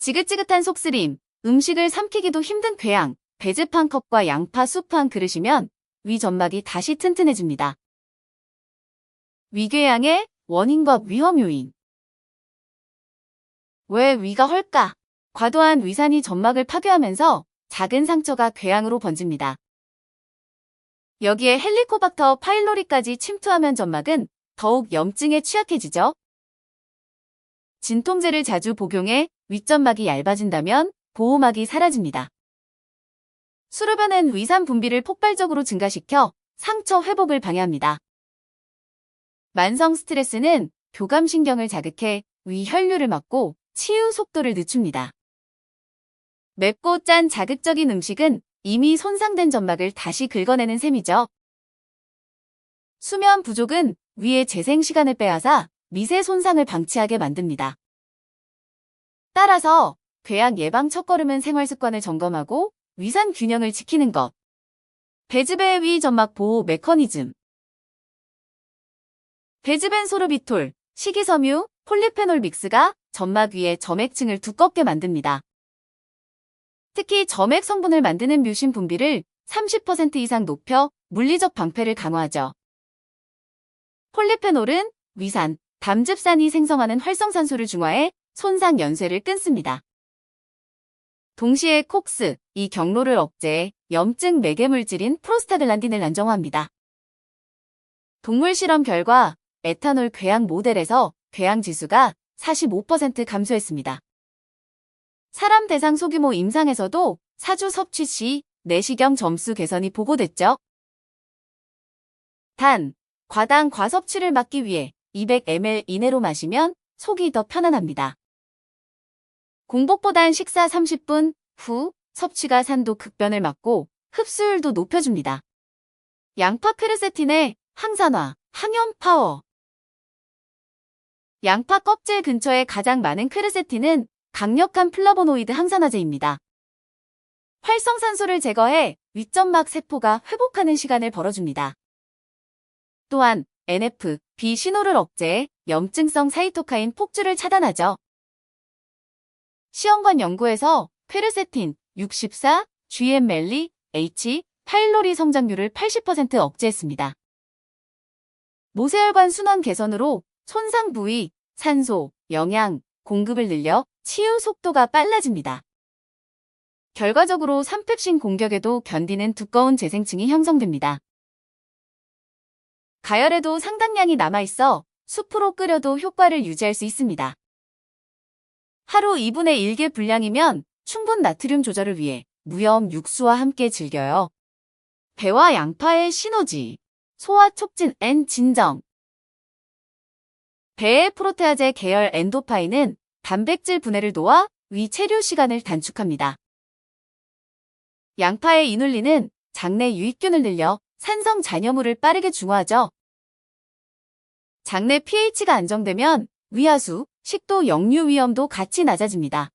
지긋지긋한 속쓰림, 음식을 삼키기도 힘든 궤양, 배즙 한 컵과 양파 수프 한 그릇이면 위 점막이 다시 튼튼해집니다. 위궤양의 원인과 위험 요인. 왜 위가 헐까? 과도한 위산이 점막을 파괴하면서 작은 상처가 궤양으로 번집니다. 여기에 헬리코박터 파일로리까지 침투하면 점막은 더욱 염증에 취약해지죠. 진통제를 자주 복용해 윗점막이 얇아진다면 보호막이 사라집니다. 수로변은 위산 분비를 폭발적으로 증가시켜 상처 회복을 방해합니다. 만성 스트레스는 교감신경을 자극해 위 혈류를 막고 치유 속도를 늦춥니다. 맵고 짠 자극적인 음식은 이미 손상된 점막을 다시 긁어내는 셈이죠. 수면 부족은 위의 재생 시간을 빼앗아 미세 손상을 방치하게 만듭니다. 따라서 궤양 예방 첫걸음은 생활습관을 점검하고 위산 균형을 지키는 것. 배즙의 위 점막 보호 메커니즘. 배즙엔 소르비톨, 식이섬유, 폴리페놀 믹스가 점막 위의 점액층을 두껍게 만듭니다. 특히 점액 성분을 만드는 뮤신 분비를 30% 이상 높여 물리적 방패를 강화하죠. 폴리페놀은 위산, 담즙산이 생성하는 활성산소를 중화해 손상 연쇄를 끊습니다. 동시에 콕스, 이 경로를 억제해 염증 매개물질인 프로스타글란딘을 안정화합니다. 동물 실험 결과 에탄올 궤양 모델에서 궤양 지수가 45% 감소했습니다. 사람 대상 소규모 임상에서도 사주 섭취 시 내시경 점수 개선이 보고됐죠. 단, 과당 과섭취를 막기 위해 200ml 이내로 마시면 속이 더 편안합니다. 공복보단 식사 30분 후 섭취가 산도 급변을 막고 흡수율도 높여줍니다. 양파 퀘르세틴의 항산화, 항염 파워. 양파 껍질 근처에 가장 많은 퀘르세틴은 강력한 플라보노이드 항산화제입니다. 활성산소를 제거해 윗점막 세포가 회복하는 시간을 벌어줍니다. 또한 NF, B 신호를 억제해 염증성 사이토카인 폭주를 차단하죠. 시험관 연구에서 퀘르세틴 64, GM-멜리, H, 파일로리 성장률을 80% 억제했습니다. 모세혈관 순환 개선으로 손상 부위, 산소, 영양, 공급을 늘려 치유 속도가 빨라집니다. 결과적으로 산패신 공격에도 견디는 두꺼운 재생층이 형성됩니다. 가열에도 상당량이 남아있어 수프로 끓여도 효과를 유지할 수 있습니다. 하루 2분의 1개 분량이면 충분 나트륨 조절을 위해 무염 육수와 함께 즐겨요. 배와 양파의 시너지, 소화 촉진 앤 진정. 배의 프로테아제 계열 엔도파인은 단백질 분해를 도와 위 체류 시간을 단축합니다. 양파의 이눌린은 장내 유익균을 늘려 산성 잔여물을 빠르게 중화하죠. 장내 pH가 안정되면 위하수, 식도 역류 위험도 같이 낮아집니다.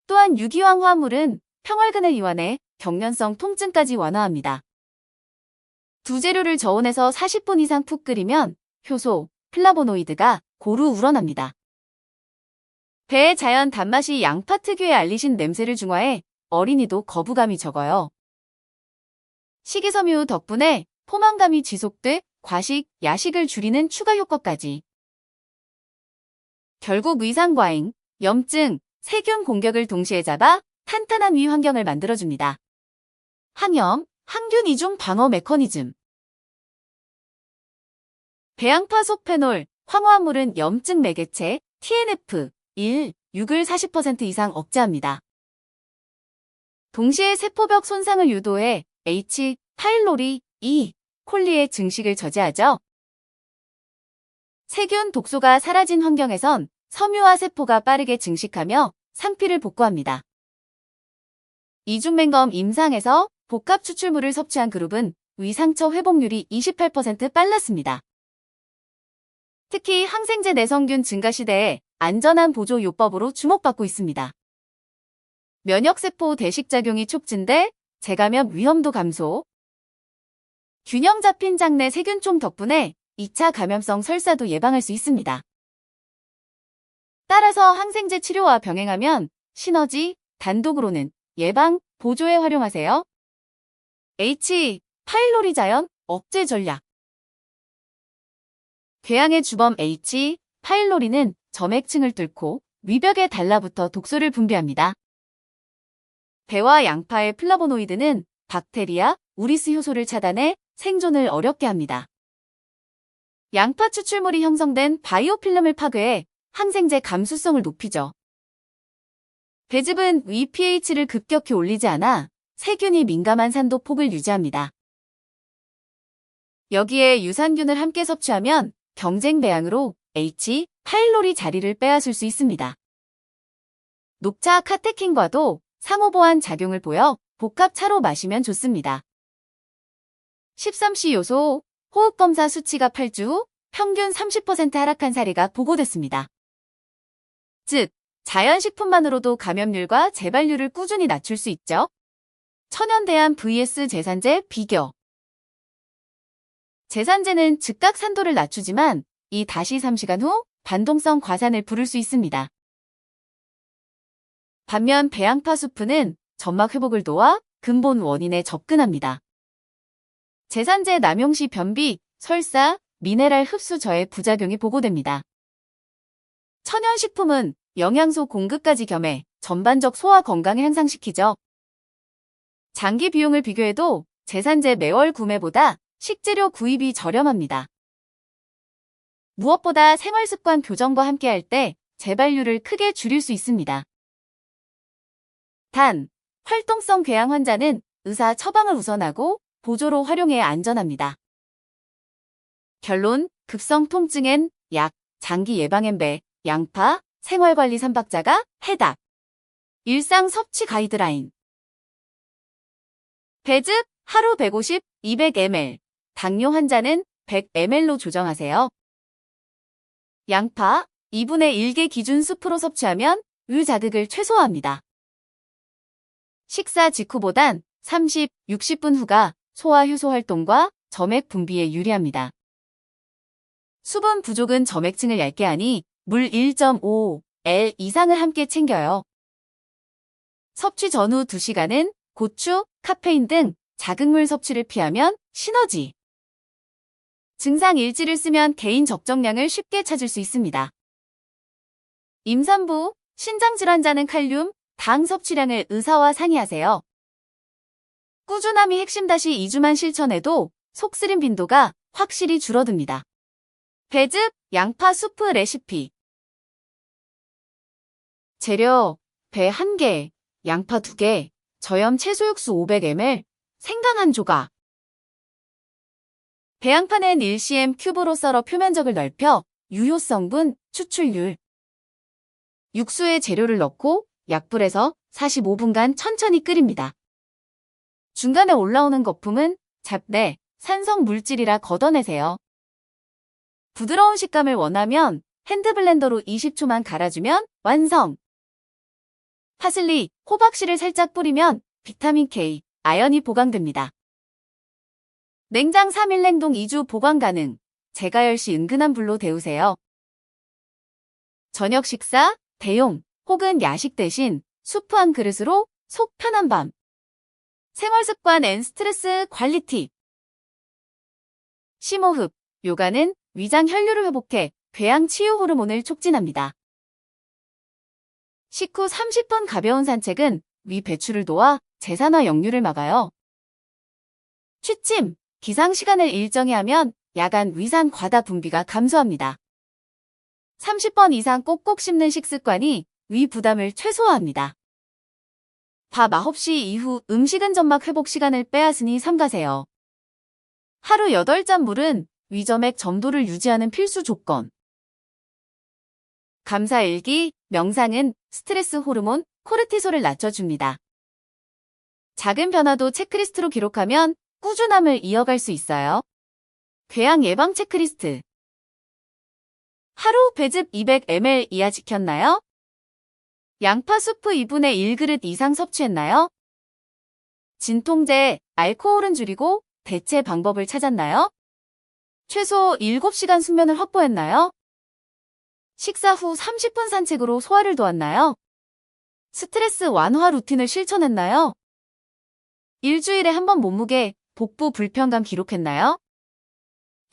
또한 유기황 화합물은 평활근을 이완해 경련성 통증까지 완화합니다. 두 재료를 저온에서 40분 이상 푹 끓이면 효소, 플라보노이드가 고루 우러납니다. 배의 자연 단맛이 양파 특유의 알리신 냄새를 중화해 어린이도 거부감이 적어요. 식이섬유 덕분에 포만감이 지속돼 과식, 야식을 줄이는 추가 효과까지. 결국 위산과잉, 염증, 세균 공격을 동시에 잡아 탄탄한 위 환경을 만들어줍니다. 항염, 항균 이중 방어 메커니즘. 배양파 속 페놀, 황화합물은 염증 매개체 TNF, 1, 6을 40% 이상 억제합니다. 동시에 세포벽 손상을 유도해 H, 파일로리, E, 콜리의 증식을 저지하죠. 세균 독소가 사라진 환경에선 섬유화 세포가 빠르게 증식하며 상피를 복구합니다. 이중맹검 임상에서 복합 추출물을 섭취한 그룹은 위상처 회복률이 28% 빨랐습니다. 특히 항생제 내성균 증가 시대에 안전한 보조 요법으로 주목받고 있습니다. 면역세포 대식작용이 촉진돼 재감염 위험도 감소. 균형 잡힌 장내 세균총 덕분에 2차 감염성 설사도 예방할 수 있습니다. 따라 따라서 항생제 치료와 병행하면 시너지, 단독으로는 예방, 보조에 활용하세요. H. 파일로리 자연 억제 전략. 궤양의 주범 H. 파일로리는 점액층을 뚫고 위벽에 달라붙어 독소를 분비합니다. 배와 양파의 플라보노이드는 박테리아, 우리스 효소를 차단해 생존을 어렵게 합니다. 양파 추출물이 형성된 바이오필름을 파괴해 항생제 감수성을 높이죠. 배즙은 위 pH를 급격히 올리지 않아 세균이 민감한 산도 폭을 유지합니다. 여기에 유산균을 함께 섭취하면 경쟁 배양으로 H. 파일로리 자리를 빼앗을 수 있습니다. 녹차 카테킨과도 상호보완 작용을 보여 복합차로 마시면 좋습니다. 13C 요소, 호흡검사 수치가 8주 후 평균 30% 하락한 사례가 보고됐습니다. 즉, 자연식품만으로도 감염률과 재발률을 꾸준히 낮출 수 있죠. 천연대안 vs 제산제 비교. 제산제는 즉각 산도를 낮추지만 2-3시간 후 반동성 과산을 부를 수 있습니다. 반면 배양파 수프는 점막 회복을 도와 근본 원인에 접근합니다. 제산제 남용 시 변비, 설사, 미네랄 흡수 저해 부작용이 보고됩니다. 천연식품은 영양소 공급까지 겸해 전반적 소화 건강을 향상시키죠. 장기 비용을 비교해도 제산제 매월 구매보다 식재료 구입이 저렴합니다. 무엇보다 생활습관 교정과 함께할 때 재발률을 크게 줄일 수 있습니다. 단, 활동성 궤양 환자는 의사 처방을 우선하고 보조로 활용해야 안전합니다. 결론, 급성 통증엔 약, 장기 예방엔 배, 양파, 생활관리 3박자가 해답. 일상 섭취 가이드라인. 배즙 하루 150, 200ml, 당뇨 환자는 100ml로 조정하세요. 양파 2분의 1개 기준 수프로 섭취하면 유자극을 최소화합니다. 식사 직후보단 30, 60분 후가 소화 효소 활동과 점액 분비에 유리합니다. 수분 부족은 점액층을 얇게 하니 물 1.5L 이상을 함께 챙겨요. 섭취 전후 2시간은 고추, 카페인 등 자극물 섭취를 피하면 시너지. 증상 일지를 쓰면 개인 적정량을 쉽게 찾을 수 있습니다. 임산부, 신장질환자는 칼륨, 당 섭취량을 의사와 상의하세요. 꾸준함이 핵심. 2주만 실천해도 속쓰림 빈도가 확실히 줄어듭니다. 배즙, 양파 수프 레시피. 재료, 배 1개, 양파 2개, 저염 채소 육수 500ml, 생강 1조각. 배양파는 1cm 큐브로 썰어 표면적을 넓혀 유효 성분, 추출률. 육수에 재료를 넣고 약불에서 45분간 천천히 끓입니다. 중간에 올라오는 거품은 잡내, 산성 물질이라 걷어내세요. 부드러운 식감을 원하면 핸드블렌더로 20초만 갈아주면 완성! 파슬리, 호박씨를 살짝 뿌리면 비타민 K, 아연이 보강됩니다. 냉장 3일 냉동 2주 보관 가능. 재가열 시 은근한 불로 데우세요. 저녁 식사, 대용 혹은 야식 대신 수프 한 그릇으로 속 편한 밤. 생활습관 앤 스트레스 관리 팁. 심호흡, 요가는 위장 혈류를 회복해 궤양 치유 호르몬을 촉진합니다. 식후 30분 가벼운 산책은 위 배출을 도와 재산화 역류를 막아요. 취침, 기상 시간을 일정히 하면 야간 위산 과다 분비가 감소합니다. 30번 이상 꼭꼭 씹는 식습관이 위 부담을 최소화합니다. 밤 9시 이후 음식은 점막 회복 시간을 빼앗으니 삼가세요. 하루 8잔 물은 위점액 점도를 유지하는 필수 조건. 감사일기, 명상은 스트레스 호르몬 코르티솔을 낮춰줍니다. 작은 변화도 체크리스트로 기록하면 꾸준함을 이어갈 수 있어요. 궤양 예방 체크리스트. 하루 배즙 200ml 이하 지켰나요? 양파 수프 2분의 1그릇 이상 섭취했나요? 진통제, 알코올은 줄이고 대체 방법을 찾았나요? 최소 7시간 숙면을 확보했나요? 식사 후 30분 산책으로 소화를 도왔나요? 스트레스 완화 루틴을 실천했나요? 일주일에 한 번 몸무게, 복부 불편감 기록했나요?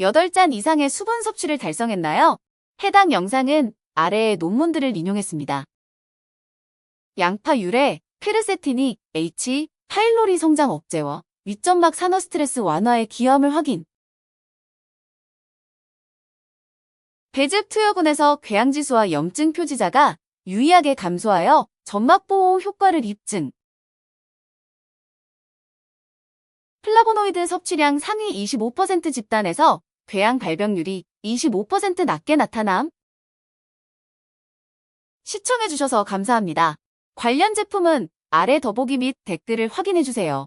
8잔 이상의 수분 섭취를 달성했나요? 해당 영상은 아래의 논문들을 인용했습니다. 양파 유래, 퀘르세틴이 H, 파일로리 성장 억제와 윗점막 산화 스트레스 완화에 기여함을 확인. 배즙 투여군에서 궤양지수와 염증 표지자가 유의하게 감소하여 점막 보호 효과를 입증. 플라보노이드 섭취량 상위 25% 집단에서 궤양 발병률이 25% 낮게 나타남. 시청해주셔서 감사합니다. 관련 제품은 아래 더보기 및 댓글을 확인해주세요.